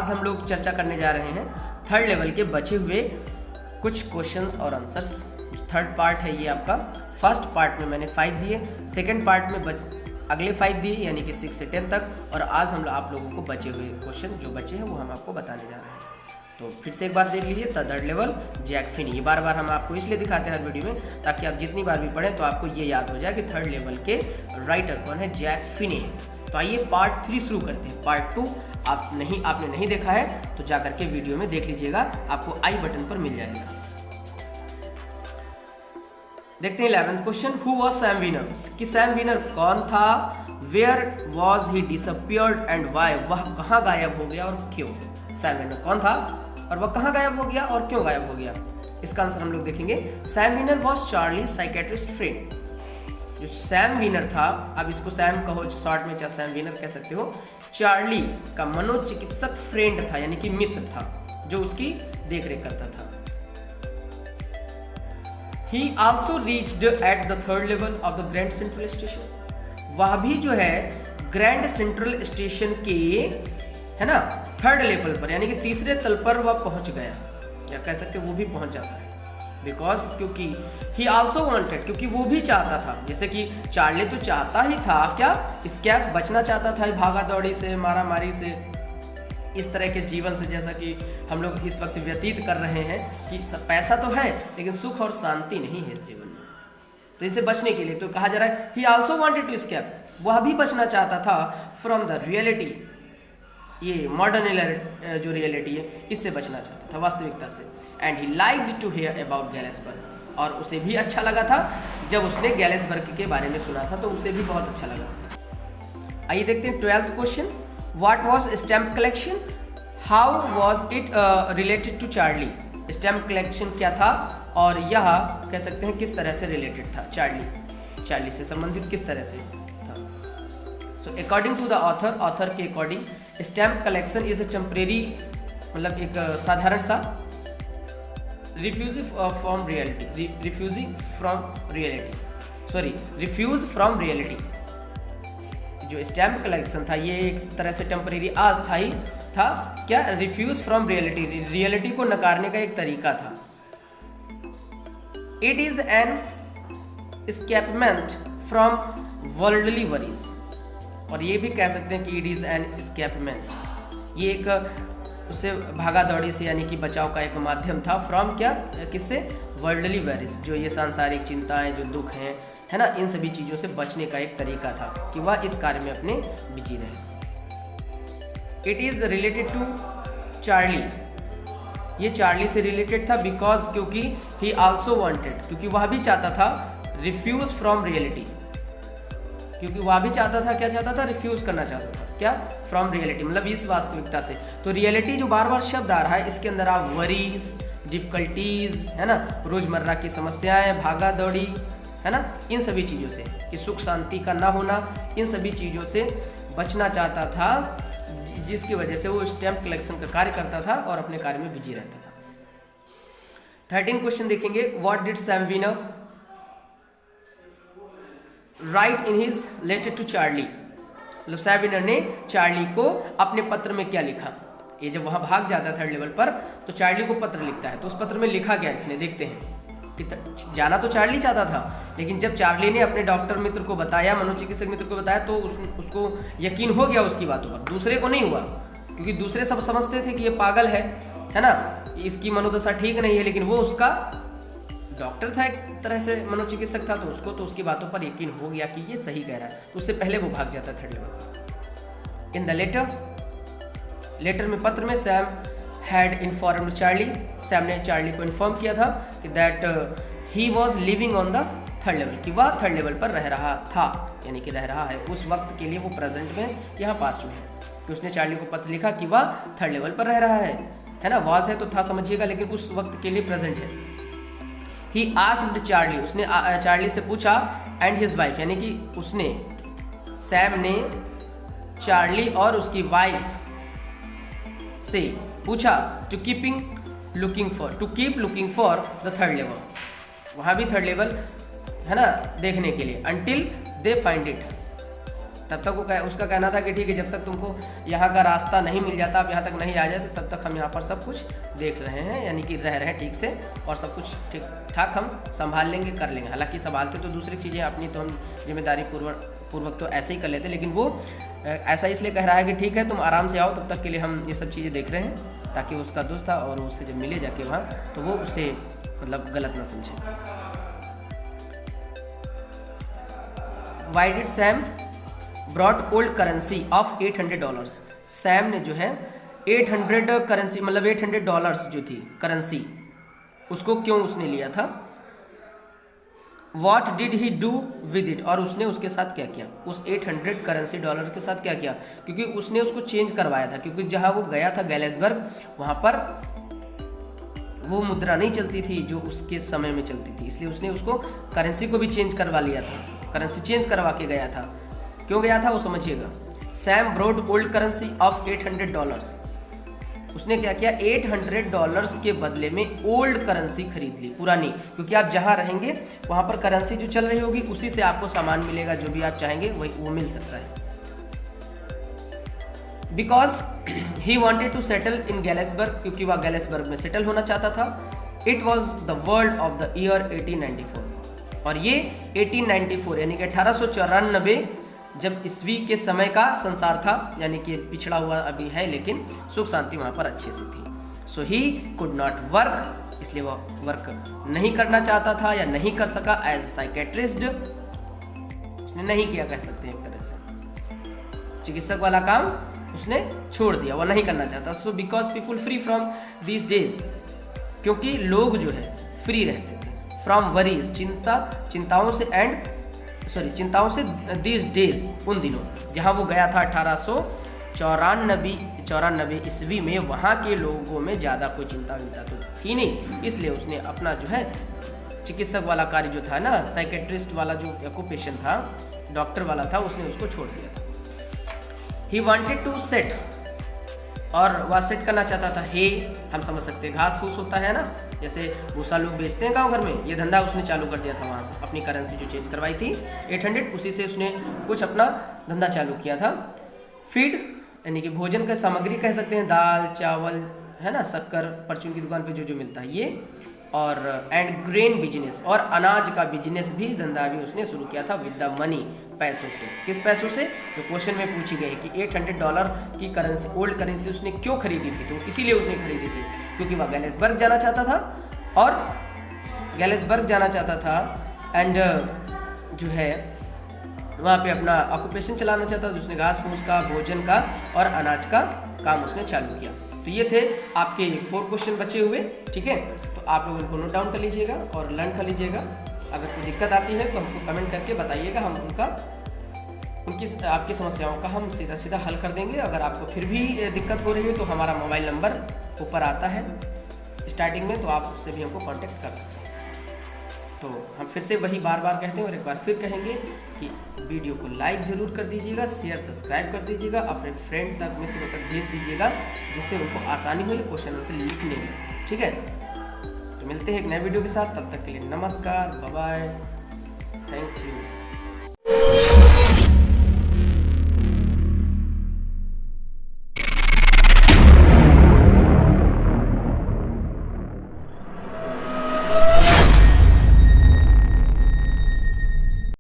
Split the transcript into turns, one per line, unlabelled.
आज हम लोग चर्चा करने जा रहे हैं थर्ड लेवल के बचे हुए कुछ क्वेश्चंस और आंसर्स। थर्ड पार्ट है ये आपका। फर्स्ट पार्ट में मैंने 5 दिए, सेकंड पार्ट में अगले 5 दिए, यानी कि 6 से 10 तक। और आज हम आप लोगों को बचे हुए क्वेश्चन जो बचे हैं वो हम आपको बताने जा रहे हैं। तो फिर से एक बार देख लीजिए, थर्ड लेवल जैक फिनी। ये बार बार हम आपको इसलिए दिखाते हैं हर वीडियो में ताकि आप जितनी बार भी पढ़ें तो आपको ये याद हो जाए कि थर्ड लेवल के राइटर कौन है, जैक फिनी है। तो आइए पार्ट 3 शुरू करते हैं। पार्ट 2 आपने नहीं देखा है तो जाकर के वीडियो में देख लीजिएगा, आपको आई बटन पर मिल जाएगा। देखते हैं 11th question. Who was Sam Weiner? कि सैम वीनर कौन था? Where was he disappeared and why? वह कहाँ गायब हो गया और क्यों? सैम वीनर कौन था और वह कहाँ गायब हो गया और क्यों गायब हो गया? इसका आंसर हम लोग देखेंगे। Sam Weiner was Charlie psychiatrist friend. जो सैम वीनर था, अब इसको सैम कहो शॉर्ट में, चाहे सैम वीनर कह सकते हो, चार्ली का मनोचिकित्सक फ्रेंड था, यानी कि मित्र था जो उसकी देखरेख करता था। He also reached at the third level of the Grand Central Station। वह भी जो है ग्रैंड सेंट्रल स्टेशन के, है ना, थर्ड लेवल पर, यानी कि तीसरे तल पर वह पहुंच गया, या कह सकते वो भी पहुंच जाता है। बिकॉज क्योंकि ही ऑल्सो वॉन्टेड, क्योंकि वो भी चाहता था, जैसे कि चार्ली तो चाहता ही था क्या, स्कैप बचना चाहता था भागा दौड़ी से, मारा मारी से, इस तरह के जीवन से जैसा कि हम लोग इस वक्त व्यतीत कर रहे हैं कि पैसा तो है लेकिन सुख और शांति नहीं है इस जीवन में। तो इनसे बचने के लिए तो कहा जा रहा है he also wanted to escape, वह भी बचना चाहता था फ्रॉम द रियलिटी, ये मॉडर्न जो रियलिटी है इससे बचना चाहता था, वास्तविकता से। And he liked to hear about Galesburg, और उसे भी अच्छा लगा था जब उसने गैलेसबर्ग के बारे में सुना था, तो उसे भी बहुत अच्छा लगा। आइए देखते हैं 12th question. What was stamp collection? How was it related to Charlie? Stamp collection क्या था और यह कह सकते हैं किस तरह से रिलेटेड था, चार्ली से संबंधित किस तरह से था। So according to the author के according stamp collection is a temporary, मतलब एक साधारण सा रिफ्यूज फ्रॉम रियलिटी। जो स्टैम्प कलेक्शन था ये एक तरह से टेम्परेरी, अस्थायी था, क्या, रिफ्यूज फ्रॉम रियलिटी को नकारने का एक तरीका था। It is an escapement from worldly worries, और ये भी कह सकते हैं कि इट इज एन एस्केपमेंट, ये एक उससे भागा दौड़ी से, यानी कि बचाव का एक माध्यम था। फ्रॉम क्या, किससे, वर्ल्डली वरीज, जो ये सांसारिक चिंताएं, जो दुख हैं, है ना, इन सभी चीज़ों से बचने का एक तरीका था कि वह इस कार्य में अपने बिजी रहे। It is related to Charlie, ये चार्ली से रिलेटेड था। बिकॉज क्योंकि ही ऑल्सो वॉन्टेड, क्योंकि वह भी चाहता था रिफ्यूज फ्रॉम रियलिटी, क्योंकि वह भी चाहता था, क्या चाहता था, रिफ्यूज करना चाहता था, क्या, फ्रॉम रियलिटी, मतलब इस वास्तविकता से। तो रियलिटी जो बार बार शब्द आ रहा है, इसके अंदर आप वरीज, डिफिकल्टीज, है ना, रोजमर्रा की समस्याएं, भागा दौड़ी, है ना, इन सभी चीज़ों से, कि सुख शांति का ना होना, इन सभी चीज़ों से बचना चाहता था, जिसकी वजह से वो स्टैम्प कलेक्शन का कार्य करता था और अपने कार्य में बिजी रहता था। 13 क्वेश्चन देखेंगे। What did Sam Weiner write in his letter to Charlie? मतलब सैम वीनर ने चार्ली को अपने पत्र में क्या लिखा? ये जब वहाँ भाग जाता है थर्ड लेवल पर तो चार्ली को पत्र लिखता है, तो उस पत्र में लिखा क्या इसने, देखते हैं। जाना तो चार्ली चाहता था, लेकिन जब चार्ली ने अपने डॉक्टर मित्र को बताया, मनोचिकित्सक मित्र को बताया, तो उसको यकीन हो गया उसकी बातों पर, दूसरे को नहीं हुआ, क्योंकि दूसरे सब समझते थे कि ये पागल है ना, इसकी मनोदशा ठीक नहीं है, लेकिन वो उसका डॉक्टर था, एक तरह से मनोचिकित्सक था, तो उसको तो उसकी बातों पर यकीन हो गया कि ये सही कह रहा है, तो उससे पहले वो भाग जाता है third level. In the letter में, पत्र में, Sam had informed Charlie, Sam ने चार्ली को इन्फॉर्म किया था कि that he was living on the third level, कि वह थर्ड लेवल पर रह रहा था, यानी कि रह रहा है उस वक्त के लिए, वो प्रेजेंट में, यहाँ पास्ट में है, कि उसने चार्ली को पत्र लिखा कि वह थर्ड लेवल पर रह रहा है ना, वॉज है तो था समझिएगा, लेकिन उस वक्त के लिए प्रेजेंट है। ही आस्क्ड चार्ली, उसने चार्ली से पूछा, एंड हिज वाइफ, यानी कि उसने, सैम ने चार्ली और उसकी वाइफ से पूछा, to keep looking for the third level, वहाँ भी थर्ड लेवल, है ना, देखने के लिए, अंटिल दे फाइंड इट, तब तक उसका कहना था कि ठीक है, जब तक तुमको यहाँ का रास्ता नहीं मिल जाता, आप यहाँ तक नहीं आ जाते, तब तक हम यहाँ पर सब कुछ देख रहे हैं, यानी कि रह रहे हैं ठीक से, और सब कुछ ठीक ठाक हम संभाल लेंगे, कर लेंगे। हालांकि संभालते तो दूसरी चीज़ें अपनी तो हम जिम्मेदारी पूर्वक तो ऐसे ही कर लेते, लेकिन वो ऐसा इसलिए कह रहा है कि ठीक है तुम आराम से आओ, तब तक के लिए हम ये सब चीज़ें देख रहे हैं, ताकि उसका दोस्त था और उससे जब मिले जाके वहाँ तो वो उसे मतलब गलत ना समझे। Why did Sam brought old currency of $800? Sam ने जो है 800 करेंसी मतलब $800 जो थी करेंसी, उसको क्यों उसने लिया था? What did he do with it? और उसने उसके साथ क्या किया, उस 800 करेंसी डॉलर के साथ क्या किया? क्योंकि उसने उसको चेंज करवाया था, क्योंकि जहाँ वो गया था गैलेसबर्ग, वहाँ पर वो मुद्रा नहीं चलती थी जो उसके समय में चलती थी, इसलिए उसने उसको करेंसी को भी चेंज करवा लिया था, करेंसी चेंज करवा के गया था। क्यों गया था वो समझिएगा। Sam bought old currency of $800। उसने क्या किया, $800 के बदले में ओल्ड करेंसी खरीद ली, पुरानी, क्योंकि आप जहां रहेंगे वहां पर करेंसी जो चल रही होगी उसी से आपको सामान मिलेगा, जो भी आप चाहेंगे वही वो मिल सकता है। Because he wanted to settle in Galesburg, क्योंकि वह गैलेसबर्ग में सेटल होना चाहता था। It was the world of the year 1894, और ये 1894 यानी कि 1894 जब ईस्वी के समय का संसार था, यानी कि पिछड़ा हुआ अभी है, लेकिन सुख शांति वहाँ पर अच्छे से थी। सो ही कुड नॉट वर्क, इसलिए वह वर्क नहीं करना चाहता था या नहीं कर सका एज साइकेट्रिस्ट, उसने नहीं किया कह सकते हैं एक तरह से, चिकित्सक वाला काम उसने छोड़ दिया, वह नहीं करना चाहता। So because people free from these days, क्योंकि लोग जो है फ्री रहते थे, फ्रॉम वरीज चिंताओं से दीज डेज उन दिनों, जहाँ वो गया था 1894 ईस्वी में, वहाँ के लोगों में ज़्यादा कोई चिंता तो थी नहीं, इसलिए उसने अपना जो है चिकित्सक वाला कार्य जो था ना, साइकेट्रिस्ट वाला जो ऑक्यूपेशन था, डॉक्टर वाला था, उसने उसको छोड़ दिया था। ही वॉन्टेड टू सेट, और वह सेट करना चाहता था। हे हम समझ सकते हैं, घास फूस होता है ना, जैसे भूसा लोग बेचते हैं गांव घर में, ये धंधा उसने चालू कर दिया था वहाँ से, अपनी करेंसी जो चेंज करवाई थी 800, उसी से उसने कुछ अपना धंधा चालू किया था। फीड यानी कि भोजन का सामग्री कह सकते हैं, दाल चावल है ना, शक्कर परचून की दुकान पे जो मिलता है ये, और एंड ग्रेन बिजनेस, और अनाज का बिजनेस भी, धंधा भी उसने शुरू किया था विद द मनी, पैसों से। किस पैसों से? जो क्वेश्चन में पूछी गई कि $800 की करेंसी, ओल्ड करेंसी उसने क्यों खरीदी थी, तो इसीलिए उसने खरीदी थी क्योंकि वह गैलेसबर्ग जाना चाहता था, एंड जो है वहाँ पे अपना ऑक्यूपेशन चलाना चाहता था, जिसने घास फूस का, भोजन का और अनाज का काम उसने चालू किया। तो ये थे आपके 4 क्वेश्चन बचे हुए, ठीक है, तो आप लोग उनको नोट डाउन कर लीजिएगा और लर्न कर लीजिएगा। अगर कोई दिक्कत आती है तो हमको कमेंट करके बताइएगा, हम आपकी समस्याओं का हम सीधा हल कर देंगे। अगर आपको फिर भी दिक्कत हो रही है तो हमारा मोबाइल नंबर ऊपर आता है स्टार्टिंग में, तो आप उससे भी हमको कांटेक्ट कर सकते हैं। तो हम फिर से वही बार कहते हैं और एक बार फिर कहेंगे कि वीडियो को लाइक ज़रूर कर दीजिएगा, शेयर सब्सक्राइब कर दीजिएगा, अपने फ्रेंड तक, मित्रों तक भेज दीजिएगा, जिससे उनको आसानी हो क्वेश्चन आंसर लिखने में, ठीक है। तो मिलते हैं एक नए वीडियो के साथ, तब तक के लिए नमस्कार, बाय बाय, थैंक यू।